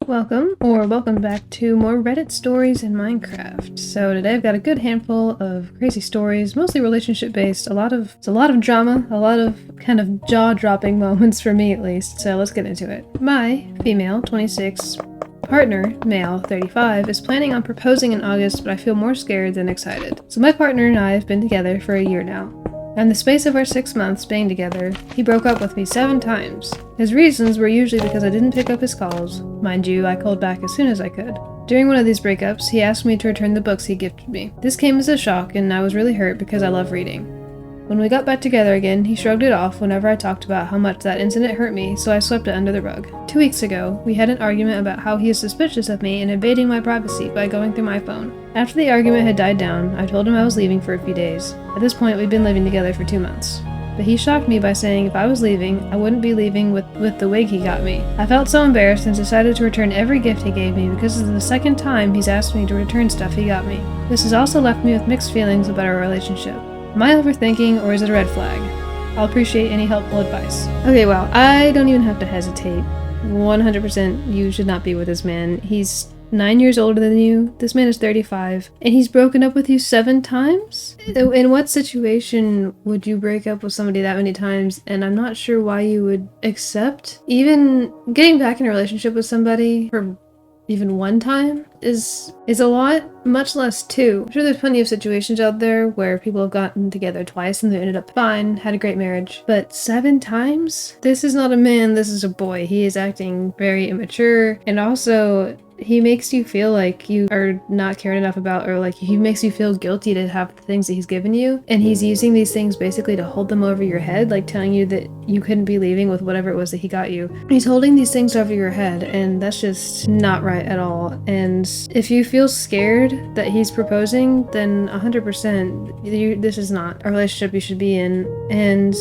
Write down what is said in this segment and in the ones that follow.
Welcome back to more Reddit stories in Minecraft. So today I've got a good handful of crazy stories, mostly relationship based. It's a lot of drama, a lot of kind of jaw-dropping moments for me at least. So let's get into it. My female, 26, partner, male, 35, is planning on proposing in August, but I feel more scared than excited. So my partner and I have been together for a year now. In the space of our 6 months being together, he broke up with me 7 times. His reasons were usually because I didn't pick up his calls. Mind you, I called back as soon as I could. During one of these breakups, he asked me to return the books he gifted me. This came as a shock, and I was really hurt because I love reading. When we got back together again, he shrugged it off whenever I talked about how much that incident hurt me, so I swept it under the rug. 2 weeks ago, we had an argument about how he is suspicious of me and invading my privacy by going through my phone. After the argument had died down, I told him I was leaving for a few days. At this point, we'd been living together for 2 months. But he shocked me by saying if I was leaving, I wouldn't be leaving with the wig he got me. I felt so embarrassed and decided to return every gift he gave me because this is the second time he's asked me to return stuff he got me. This has also left me with mixed feelings about our relationship. Am I overthinking, or is it a red flag? I'll appreciate any helpful advice. Okay, wow, I don't even have to hesitate. 100% you should not be with this man. He's 9 years older than you. This man is 35, and he's broken up with you 7 times? In what situation would you break up with somebody that many times? And I'm not sure why you would accept. Even getting back in a relationship with somebody for even 1 time is a lot, much less 2. I'm sure there's plenty of situations out there where people have gotten together twice and they ended up fine, had a great marriage. But 7 times? This is not a man, this is a boy. He is acting very immature, and also he makes you feel like you are not cared enough about, or like he makes you feel guilty to have the things that he's given you, and he's using these things basically to hold them over your head, like telling you that you couldn't be leaving with whatever it was that he got you. He's holding these things over your head, and that's just not right at all. And if you feel scared that he's proposing, then 100% this is not a relationship you should be in. And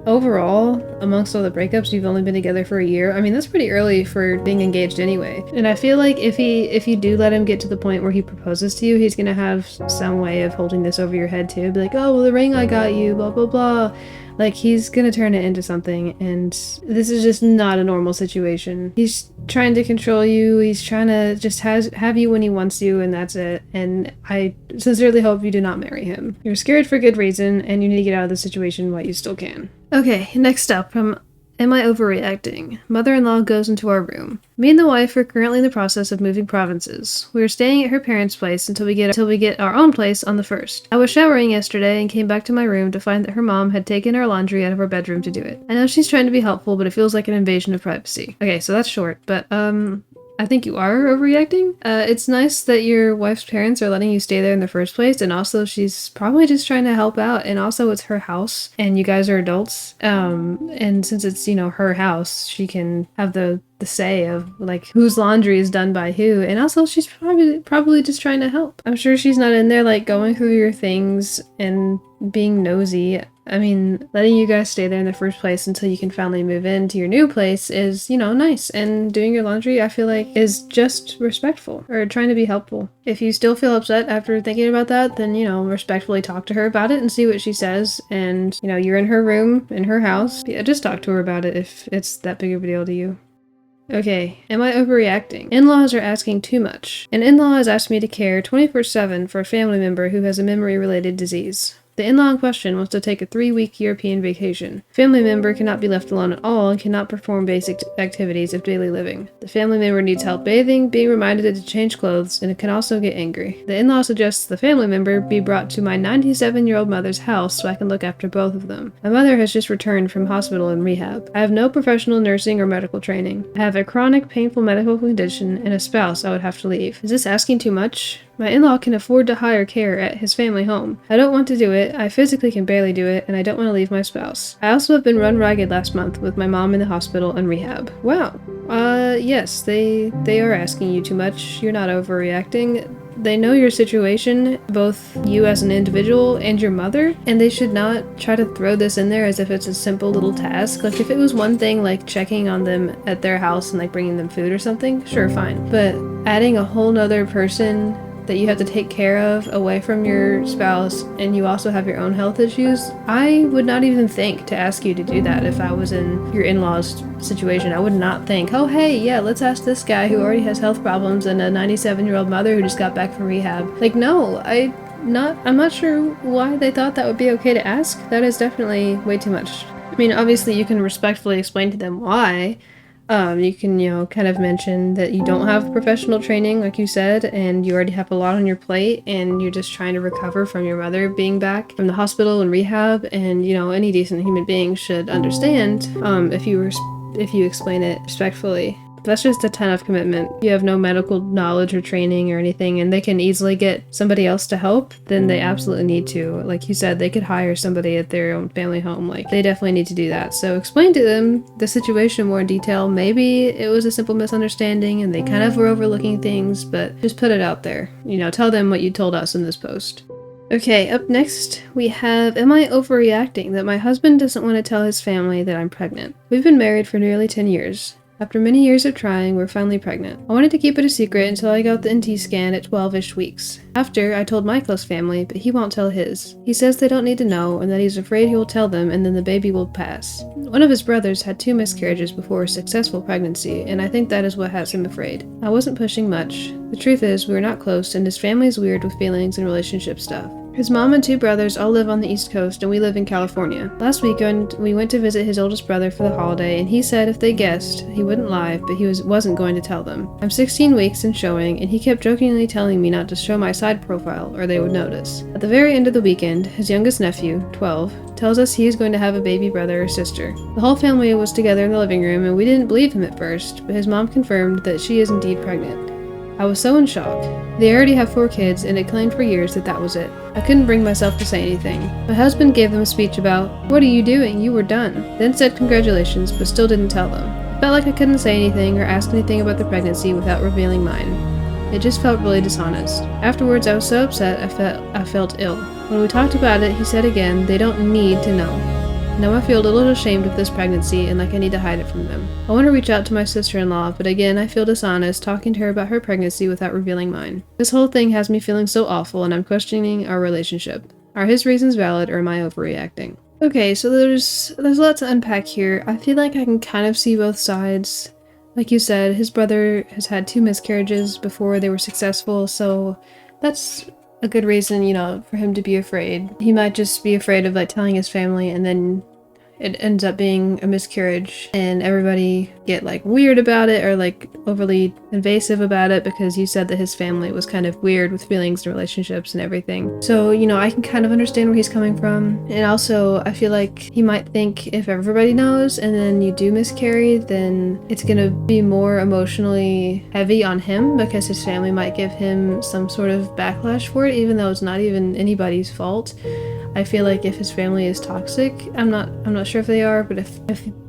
overall, amongst all the breakups, you've only been together for a year. I mean, that's pretty early for being engaged anyway. And I feel like if you do let him get to the point where he proposes to you, he's gonna have some way of holding this over your head too. Be like, oh, well, the ring I got you, blah, blah, blah. Like, he's gonna turn it into something, and this is just not a normal situation. He's trying to control you, he's trying to just have you when he wants you, and that's it. And I sincerely hope you do not marry him. You're scared for good reason, and you need to get out of the situation while you still can. Okay, next up from Am I Overreacting? Mother-in-law goes into our room. Me and the wife are currently in the process of moving provinces. We are staying at her parents' place until we get our own place on the 1st. I was showering yesterday and came back to my room to find that her mom had taken our laundry out of our bedroom to do it. I know she's trying to be helpful, but it feels like an invasion of privacy. Okay, so that's short, but I think you are overreacting. It's nice that your wife's parents are letting you stay there in the first place, and also she's probably just trying to help out, and also it's her house, and you guys are adults, and since it's, her house, she can have the say of, like, whose laundry is done by who, and also she's probably just trying to help. I'm sure she's not in there, like, going through your things and being nosy. I mean, letting you guys stay there in the first place until you can finally move into your new place is, nice. And doing your laundry, I feel like, is just respectful, or trying to be helpful. If you still feel upset after thinking about that, then, respectfully talk to her about it and see what she says. And, you're in her room, in her house. Yeah, just talk to her about it if it's that big of a deal to you. Okay, am I overreacting? In-laws are asking too much. An in-law has asked me to care 24/7 for a family member who has a memory-related disease. The in-law in question wants to take a 3-week European vacation. Family member cannot be left alone at all and cannot perform basic activities of daily living. The family member needs help bathing, being reminded to change clothes, and it can also get angry. The in-law suggests the family member be brought to my 97-year-old mother's house so I can look after both of them. My mother has just returned from hospital and rehab. I have no professional nursing or medical training. I have a chronic, painful medical condition and a spouse I would have to leave. Is this asking too much? My in-law can afford to hire care at his family home. I don't want to do it, I physically can barely do it, and I don't want to leave my spouse. I also have been run ragged last month with my mom in the hospital and rehab. Wow. Yes, they are asking you too much. You're not overreacting. They know your situation, both you as an individual and your mother, and they should not try to throw this in there as if it's a simple little task. Like, if it was one thing, like checking on them at their house and like bringing them food or something, sure, fine. But adding a whole nother person that you have to take care of away from your spouse, and you also have your own health issues, I would not even think to ask you to do that if I was in your in-laws situation. I would not think, oh hey, yeah, let's ask this guy who already has health problems and a 97-year-old mother who just got back from rehab. Like, no, I'm not sure why they thought that would be okay to ask. That is definitely way too much. I mean, obviously you can respectfully explain to them why. You can, kind of mention that you don't have professional training, like you said, and you already have a lot on your plate, and you're just trying to recover from your mother being back from the hospital and rehab, and, any decent human being should understand, if you explain it respectfully. That's just a ton of commitment. If you have no medical knowledge or training or anything, and they can easily get somebody else to help, then they absolutely need to. Like you said, they could hire somebody at their own family home. Like, they definitely need to do that. So explain to them the situation more in detail. Maybe it was a simple misunderstanding and they kind of were overlooking things, but just put it out there. Tell them what you told us in this post. Okay, up next we have, am I overreacting that my husband doesn't want to tell his family that I'm pregnant? We've been married for nearly 10 years. After many years of trying, we're finally pregnant. I wanted to keep it a secret until I got the NT scan at 12-ish weeks. After, I told my close family, but he won't tell his. He says they don't need to know, and that he's afraid he will tell them and then the baby will pass. One of his brothers had 2 miscarriages before a successful pregnancy, and I think that is what has him afraid. I wasn't pushing much. The truth is, we were not close, and his family is weird with feelings and relationship stuff. His mom and 2 brothers all live on the East Coast, and we live in California. Last weekend, we went to visit his oldest brother for the holiday, and he said if they guessed, he wouldn't lie, but he wasn't going to tell them. I'm 16 weeks and showing, and he kept jokingly telling me not to show my side profile, or they would notice. At the very end of the weekend, his youngest nephew, 12, tells us he is going to have a baby brother or sister. The whole family was together in the living room, and we didn't believe him at first, but his mom confirmed that she is indeed pregnant. I was so in shock. They already have 4 kids, and it claimed for years that was it. I couldn't bring myself to say anything. My husband gave them a speech about, "What are you doing? You were done," then said congratulations, but still didn't tell them. I felt like I couldn't say anything or ask anything about the pregnancy without revealing mine. It just felt really dishonest. Afterwards, I was so upset I felt ill. When we talked about it, he said again, they don't need to know. Now I feel a little ashamed of this pregnancy and like I need to hide it from them. I want to reach out to my sister-in-law, but again I feel dishonest talking to her about her pregnancy without revealing mine. This whole thing has me feeling so awful and I'm questioning our relationship. Are his reasons valid or am I overreacting? Okay, so there's a lot to unpack here. I feel like I can kind of see both sides. Like you said, his brother has had 2 miscarriages before they were successful, so that's a good reason, for him to be afraid. He might just be afraid of telling his family and then it ends up being a miscarriage and everybody get weird about it or overly invasive about it because you said that his family was kind of weird with feelings and relationships and everything. So, I can kind of understand where he's coming from. And also I feel like he might think if everybody knows and then you do miscarry, then it's gonna be more emotionally heavy on him because his family might give him some sort of backlash for it, even though it's not even anybody's fault. I feel like if his family is toxic, I'm not sure if they are, but if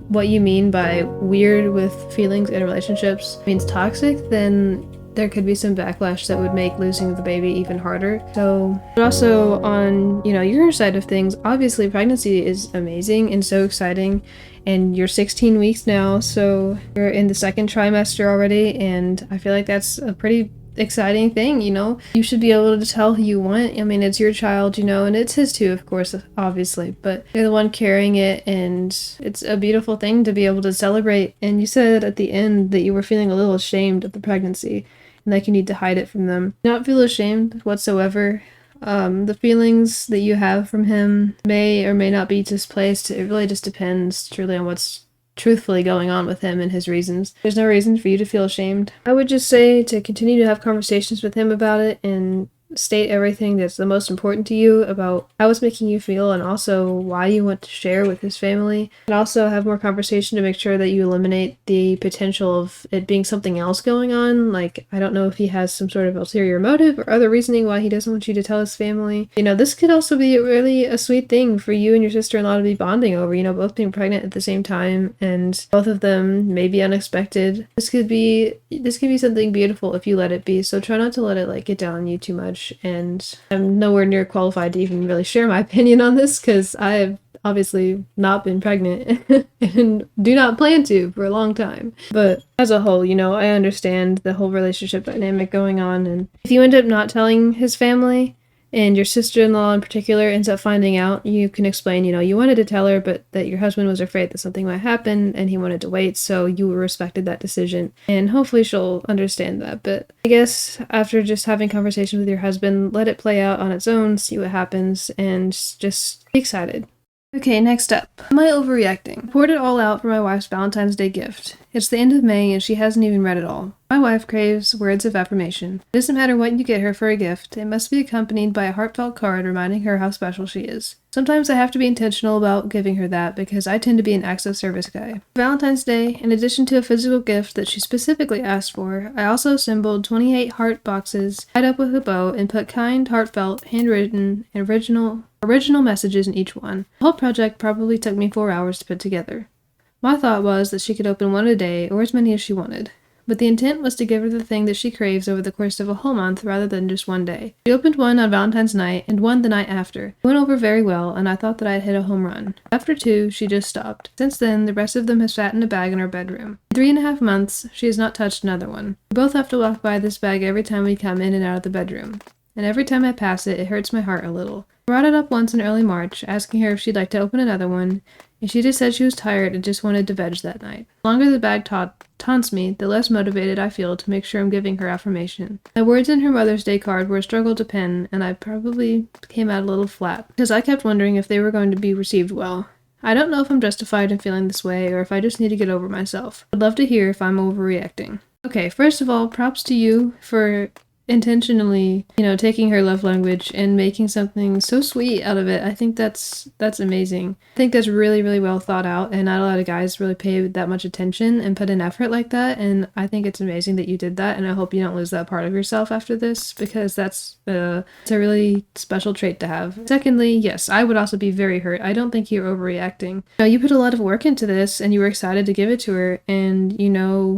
what you mean by weird with feelings and relationships means toxic, then there could be some backlash that would make losing the baby even harder. So, but also on, your side of things, obviously pregnancy is amazing and so exciting, and you're 16 weeks now, so you're in the 2nd trimester already, and I feel like that's a pretty exciting thing, You should be able to tell who you want. I mean, it's your child, and it's his too, of course, obviously, but you're the one carrying it, and it's a beautiful thing to be able to celebrate. And you said at the end that you were feeling a little ashamed of the pregnancy and like you need to hide it from them. Not feel ashamed whatsoever. The feelings that you have from him may or may not be displaced. It really just depends truly on what's truthfully going on with him and his reasons. There's no reason for you to feel ashamed. I would just say to continue to have conversations with him about it and state everything that's the most important to you about how it's making you feel and also why you want to share with his family. And also have more conversation to make sure that you eliminate the potential of it being something else going on. I don't know if he has some sort of ulterior motive or other reasoning why he doesn't want you to tell his family. This could also be really a sweet thing for you and your sister-in-law to be bonding over, both being pregnant at the same time and both of them may be unexpected. This could be something beautiful if you let it be, so try not to let it get down on you too much. And I'm nowhere near qualified to even really share my opinion on this because I obviously not been pregnant and do not plan to for a long time. But as a whole, I understand the whole relationship dynamic going on. And if you end up not telling his family, and your sister-in-law in particular ends up finding out, you can explain, you wanted to tell her, but that your husband was afraid that something might happen and he wanted to wait, so you respected that decision. And hopefully she'll understand that. But I guess after just having conversation with your husband, let it play out on its own, see what happens, and just be excited. Okay, next up. Am I overreacting? I poured it all out for my wife's Valentine's Day gift. It's the end of May and she hasn't even read it all. My wife craves words of affirmation. It doesn't matter what you get her for a gift, it must be accompanied by a heartfelt card reminding her how special she is. Sometimes I have to be intentional about giving her that because I tend to be an acts of service guy. For Valentine's Day, in addition to a physical gift that she specifically asked for, I also assembled 28 heart boxes tied up with a bow and put kind, heartfelt, handwritten, and original messages in each one. The whole project probably took me 4 hours to put together. My thought was that she could open one a day, or as many as she wanted. But the intent was to give her the thing that she craves over the course of a whole month rather than just one day. She opened one on Valentine's night and one the night after. It went over very well, and I thought that I had hit a home run. After 2, she just stopped. Since then, the rest of them have sat in a bag in our bedroom. In 3.5 months, she has not touched another one. We both have to walk by this bag every time we come in and out of the bedroom. And every time I pass it, it hurts my heart a little. I brought it up once in early March, asking her if she'd like to open another one, and she just said she was tired and just wanted to veg that night. The longer the bag taunts me, the less motivated I feel to make sure I'm giving her affirmation. My words in her Mother's Day card were a struggle to pen, and I probably came out a little flat, because I kept wondering if they were going to be received well. I don't know if I'm justified in feeling this way, or if I just need to get over myself. I'd love to hear if I'm overreacting. Okay, first of all, props to you for intentionally, taking her love language and making something so sweet out of it. I think that's amazing. I think that's really, really well thought out, and not a lot of guys really pay that much attention and put in effort like that, and I think it's amazing that you did that, and I hope you don't lose that part of yourself after this, because it's a really special trait to have. Secondly, yes, I would also be very hurt. I don't think you're overreacting. You put a lot of work into this, and you were excited to give it to her, and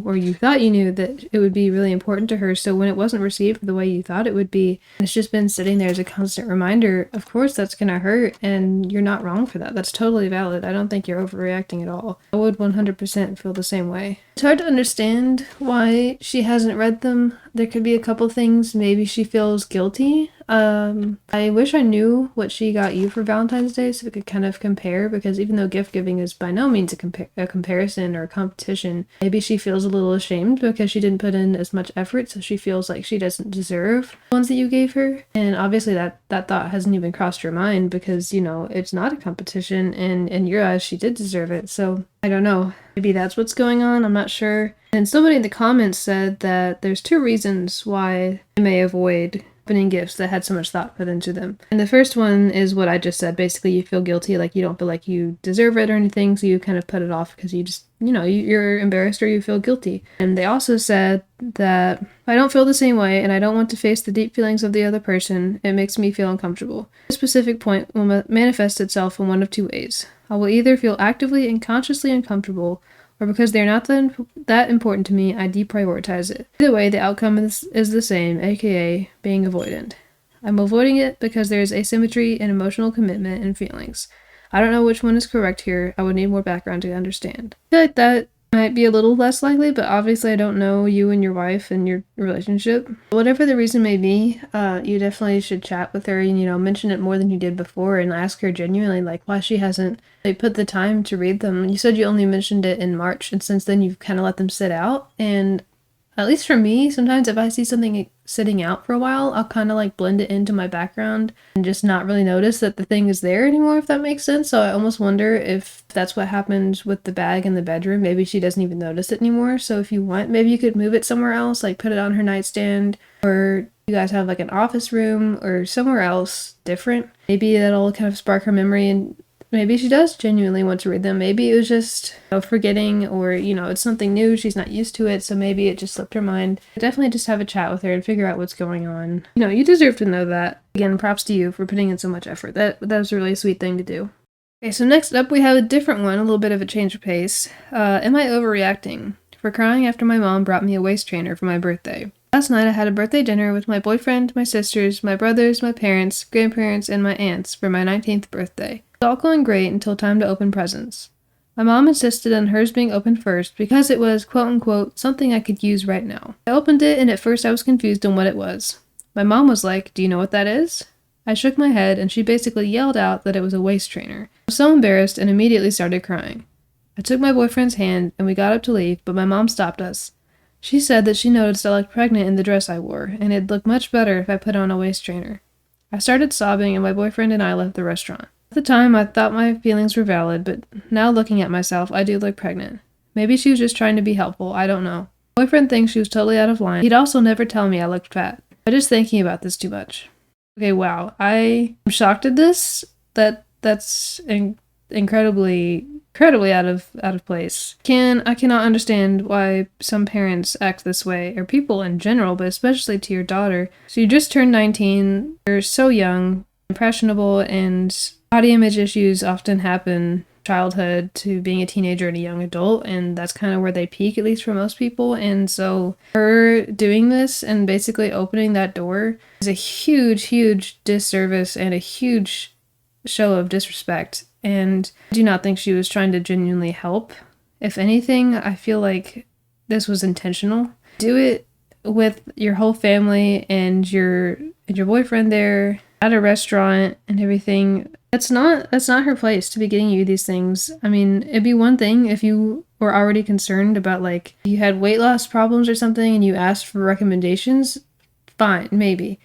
or you thought you knew that it would be really important to her, so when it wasn't received the way you thought it would be, it's just been sitting there as a constant reminder, of course that's gonna hurt, and you're not wrong for that. That's totally valid. I don't think you're overreacting at all. I would 100% feel the same way. It's hard to understand why she hasn't read them. There could be a couple things. Maybe she feels guilty. I wish I knew what she got you for Valentine's Day so we could kind of compare, because even though gift giving is by no means a comparison or a competition, maybe she feels a little ashamed because she didn't put in as much effort, so she feels like she doesn't deserve the ones that you gave her. And obviously that thought hasn't even crossed your mind, because it's not a competition, and in your eyes she did deserve it. So I don't know, maybe that's what's going on. I'm not sure. And somebody in the comments said that there's 2 reasons why they may avoid opening gifts that had so much thought put into them. And the first one is what I just said. Basically, you feel guilty, like you don't feel like you deserve it or anything, so you kind of put it off because you just, you're embarrassed or you feel guilty. And they also said that I don't feel the same way and I don't want to face the deep feelings of the other person. It makes me feel uncomfortable. This specific point will manifest itself in one of 2 ways. I will either feel actively and consciously uncomfortable, or because they're not that important to me, I deprioritize it. Either way, the outcome is the same, aka being avoidant. I'm avoiding it because there is asymmetry in emotional commitment and feelings. I don't know which one is correct here. I would need more background to understand. I feel like that might be a little less likely, but obviously I don't know you and your wife and your relationship. Whatever the reason may be, you definitely should chat with her and, mention it more than you did before, and ask her genuinely, why she hasn't put the time to read them. You said you only mentioned it in March, and since then you've kind of let them sit out, and at least for me, sometimes if I see something sitting out for a while, I'll kind of blend it into my background and just not really notice that the thing is there anymore, if that makes sense. So I almost wonder if that's what happens with the bag in the bedroom. Maybe she doesn't even notice it anymore. So if you want, maybe you could move it somewhere else, put it on her nightstand, or you guys have an office room or somewhere else different. Maybe that'll kind of spark her memory, and maybe she does genuinely want to read them. Maybe it was just forgetting, or it's something new, she's not used to it, so maybe it just slipped her mind. Definitely just have a chat with her and figure out what's going on. You deserve to know that. Again, props to you for putting in so much effort. That was a really sweet thing to do. Okay, so next up we have a different one, a little bit of a change of pace. Am I overreacting for crying after my mom brought me a waist trainer for my birthday? Last night I had a birthday dinner with my boyfriend, my sisters, my brothers, my parents, grandparents, and my aunts for my 19th birthday. It was all going great until time to open presents. My mom insisted on hers being opened first because it was, quote-unquote, something I could use right now. I opened it, and at first I was confused on what it was. My mom was like, "Do you know what that is?" I shook my head, and she basically yelled out that it was a waist trainer. I was so embarrassed and immediately started crying. I took my boyfriend's hand, and we got up to leave, but my mom stopped us. She said that she noticed I looked pregnant in the dress I wore, and it'd look much better if I put on a waist trainer. I started sobbing, and my boyfriend and I left the restaurant. At the time, I thought my feelings were valid, but now looking at myself, I do look pregnant. Maybe she was just trying to be helpful, I don't know. My boyfriend thinks she was totally out of line. He'd also never tell me I looked fat. I'm just thinking about this too much. Okay, wow. I am shocked at this. That's incredibly out of place. I cannot understand why some parents act this way, or people in general, but especially to your daughter. So you just turned 19, you're so young, impressionable, and body image issues often happen childhood to being a teenager and a young adult, and that's kind of where they peak, at least for most people. And so her doing this and basically opening that door is a huge disservice and a huge show of disrespect. And I do not think she was trying to genuinely help. If anything, I feel like this was intentional. Do it with your whole family and your boyfriend there at a restaurant and everything. That's not her place to be getting you these things. I mean, it'd be one thing if you were already concerned about, like, you had weight loss problems or something and you asked for recommendations. Fine, maybe.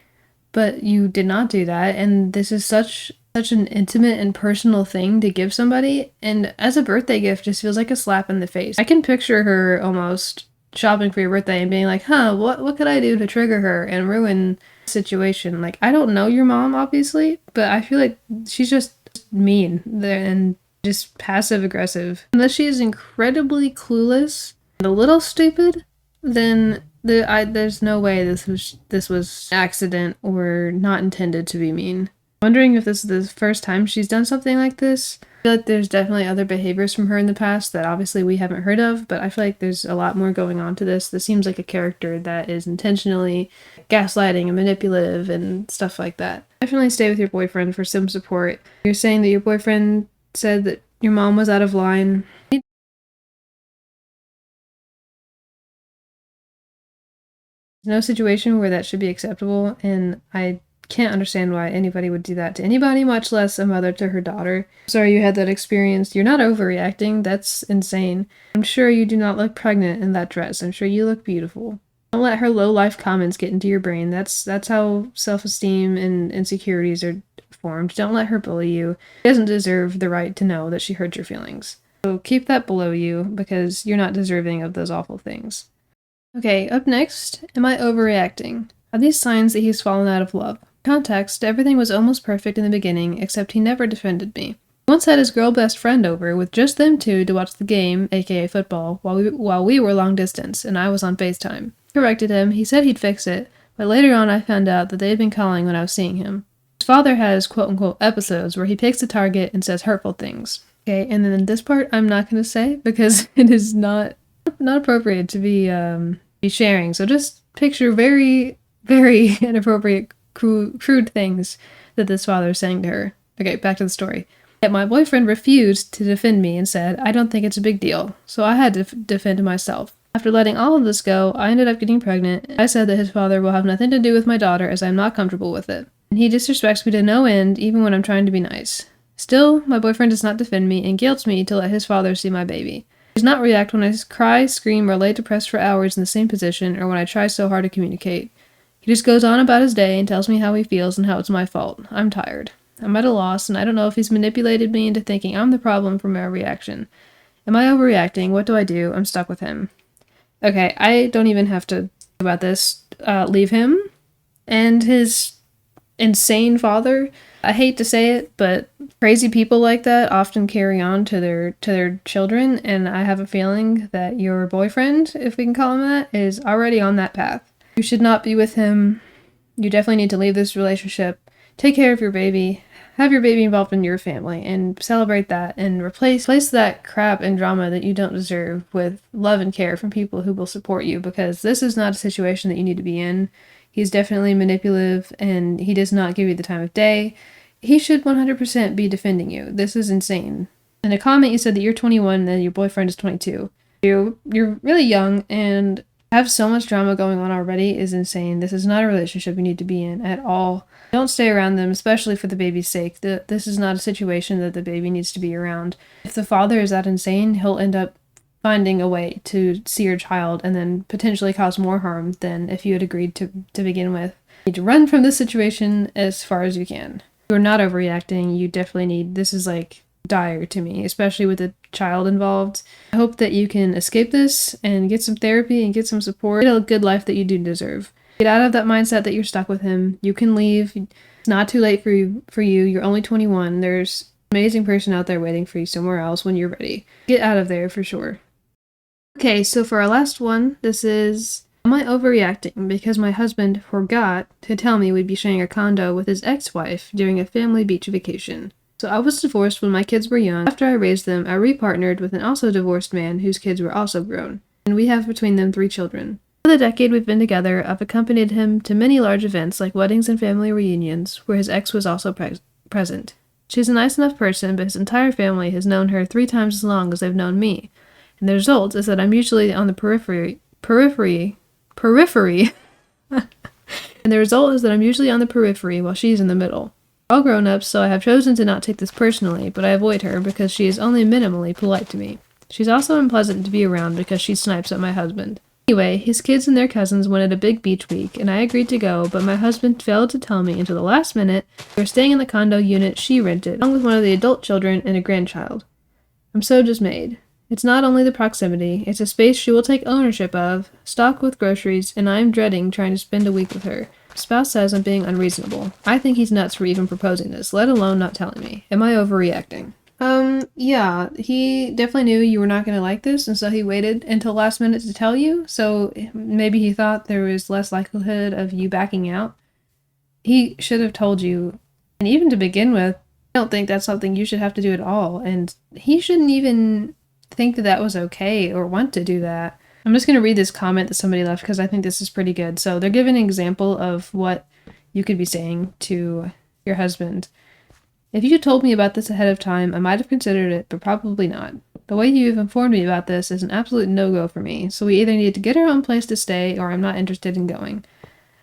But you did not do that, and this is such an intimate and personal thing to give somebody, and as a birthday gift just feels like a slap in the face. I can picture her almost shopping for your birthday and being like, what could I do to trigger her and ruin the situation? Like, I don't know your mom, obviously, but I feel like she's just mean and just passive aggressive. Unless she is incredibly clueless and a little stupid, then there's no way this was accident or not intended to be mean. Wondering if this is the first time she's done something like this. I feel like there's definitely other behaviors from her in the past that obviously we haven't heard of, but I feel like there's a lot more going on to this. This seems like a character that is intentionally gaslighting and manipulative and stuff like that. Definitely stay with your boyfriend for some support. You're saying that your boyfriend said that your mom was out of line. There's no situation where that should be acceptable, and I can't understand why anybody would do that to anybody, much less a mother to her daughter. Sorry you had that experience. You're not overreacting. That's insane. I'm sure you do not look pregnant in that dress. I'm sure you look beautiful. Don't let her low-life comments get into your brain. That's how self-esteem and insecurities are formed. Don't let her bully you. She doesn't deserve the right to know that she hurt your feelings. So keep that below you, because you're not deserving of those awful things. Okay, up next, am I overreacting? Are these signs that he's fallen out of love? Context, everything was almost perfect in the beginning, except he never defended me. He once had his girl best friend over with just them two to watch the game, aka football, while we were long distance, and I was on FaceTime. I corrected him, he said he'd fix it, but later on I found out that they had been calling when I was seeing him. His father has quote-unquote episodes where he picks a target and says hurtful things. Okay, and then this part I'm not going to say because it is not appropriate to be sharing, so just picture very inappropriate crude things that this father is saying to her. Okay, back to the story. Yet my boyfriend refused to defend me and said, "I don't think it's a big deal," so I had to defend myself. After letting all of this go, I ended up getting pregnant. I said that his father will have nothing to do with my daughter as I'm not comfortable with it. And he disrespects me to no end, even when I'm trying to be nice. Still, my boyfriend does not defend me and guilts me to let his father see my baby. He does not react when I cry, scream, or lay depressed for hours in the same position, or when I try so hard to communicate. He just goes on about his day and tells me how he feels and how it's my fault. I'm tired. I'm at a loss, and I don't know if he's manipulated me into thinking I'm the problem for my reaction. Am I overreacting? What do I do? I'm stuck with him. Okay, I don't even have to think about this. Leave him and his insane father. I hate to say it, but crazy people like that often carry on to their children, and I have a feeling that your boyfriend, if we can call him that, is already on that path. You should not be with him. You definitely need to leave this relationship. Take care of your baby. Have your baby involved in your family and celebrate that, and replace that crap and drama that you don't deserve with love and care from people who will support you, because this is not a situation that you need to be in. He's definitely manipulative, and he does not give you the time of day. he should 100% be defending you. This is insane. In a comment, you said that you're 21 and that your boyfriend is 22. You're really young and have so much drama going on already is insane. This is not a relationship you need to be in at all. Don't stay around them, especially for the baby's sake. This is not a situation that the baby needs to be around. If the father is that insane, he'll end up finding a way to see your child and then potentially cause more harm than if you had agreed to begin with. You need to run from this situation as far as you can. You're not overreacting. You definitely need, this is like dire to me, especially with a child involved. I hope that you can escape this and get some therapy and get some support. Get a good life that you do deserve. Get out of that mindset that you're stuck with him. You can leave. It's not too late for you. You're only 21. There's an amazing person out there waiting for you somewhere else when you're ready. Get out of there for sure. Okay, so for our last one, this is, am I overreacting because my husband forgot to tell me we'd be sharing a condo with his ex-wife during a family beach vacation? So I was divorced when my kids were young. After I raised them, I repartnered with an also divorced man whose kids were also grown, and we have between them 3 children. For the decade we've been together, I've accompanied him to many large events like weddings and family reunions, where his ex was also present. She's a nice enough person, but his entire family has known her 3 times as long as they've known me. And the result is that I'm usually on the periphery. And the result is that I'm usually on the periphery while she's in the middle. We're all grown-ups, so I have chosen to not take this personally, but I avoid her because she is only minimally polite to me. She's also unpleasant to be around because she snipes at my husband. Anyway, his kids and their cousins wanted a big beach week, and I agreed to go, but my husband failed to tell me until the last minute we were staying in the condo unit she rented, along with one of the adult children and a grandchild. I'm so dismayed. It's not only the proximity, it's a space she will take ownership of, stocked with groceries, and I'm dreading trying to spend a week with her. Spouse says I'm being unreasonable. I think he's nuts for even proposing this, let alone not telling me. Am I overreacting? Yeah, he definitely knew you were not going to like this, and so he waited until last minute to tell you, so maybe he thought there was less likelihood of you backing out. He should have told you, and even to begin with, I don't think that's something you should have to do at all, and he shouldn't even think that that was okay or want to do that. I'm just going to read this comment that somebody left because I think this is pretty good. So they're giving an example of what you could be saying to your husband. If you had told me about this ahead of time, I might have considered it, but probably not. The way you've informed me about this is an absolute no-go for me, so we either need to get our own place to stay or I'm not interested in going.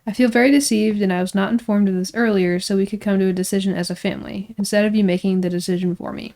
I feel very deceived and I was not informed of this earlier so we could come to a decision as a family, instead of you making the decision for me.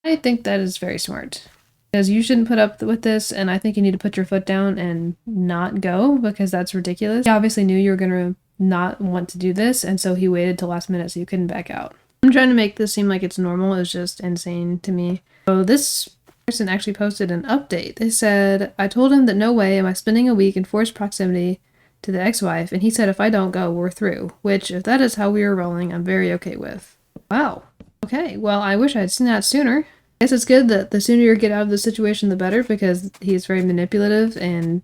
I think that is very smart. Because you shouldn't put up with this, and I think you need to put your foot down and not go, because that's ridiculous. He obviously knew you were going to not want to do this, and so he waited till last minute so you couldn't back out. I'm trying to make this seem like it's normal. It's just insane to me. So this person actually posted an update. They said, I told him that no way am I spending a week in forced proximity to the ex-wife, and he said if I don't go, we're through. Which, if that is how we are rolling, I'm very okay with. Wow. Okay, well, I wish I had seen that sooner. I guess it's good that the sooner you get out of the situation, the better, because he's very manipulative, and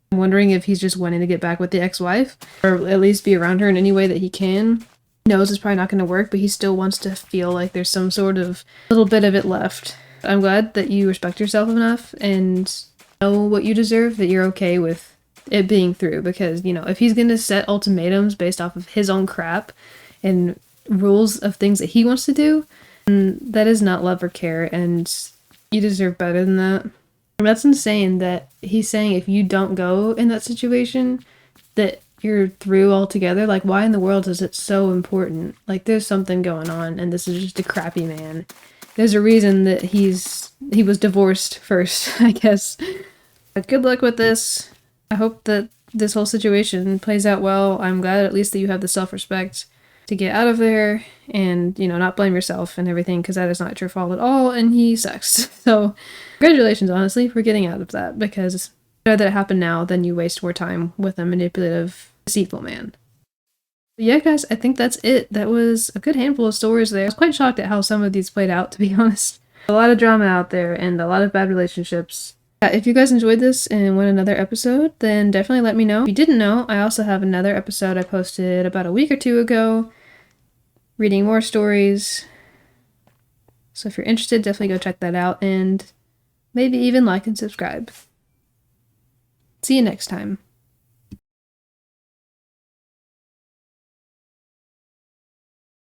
I'm wondering if he's just wanting to get back with the ex-wife, or at least be around her in any way that he can. He knows it's probably not going to work, but he still wants to feel like there's some sort of little bit of it left. I'm glad that you respect yourself enough and know what you deserve, that you're okay with it being through, because, you know, if he's going to set ultimatums based off of his own crap and rules of things that he wants to do, that is not love or care, and you deserve better than that. And that's insane that he's saying if you don't go in that situation, that you're through altogether. Like, why in the world is it so important? Like, there's something going on, and this is just a crappy man. There's a reason that he was divorced first, I guess. But good luck with this. I hope that this whole situation plays out well. I'm glad at least that you have the self-respect to get out of there and, you know, not blame yourself and everything, because that is not your fault at all, and he sucks. So, congratulations, honestly, for getting out of that, because it's better that it happened now than you waste more time with a manipulative, deceitful man. But yeah, guys, I think that's it. That was a good handful of stories there. I was quite shocked at how some of these played out, to be honest. A lot of drama out there and a lot of bad relationships. If you guys enjoyed this and want another episode, then definitely let me know. If you didn't know, I also have another episode I posted about a week or 2 ago, reading more stories. So if you're interested, definitely go check that out, and maybe even like and subscribe. See you next time.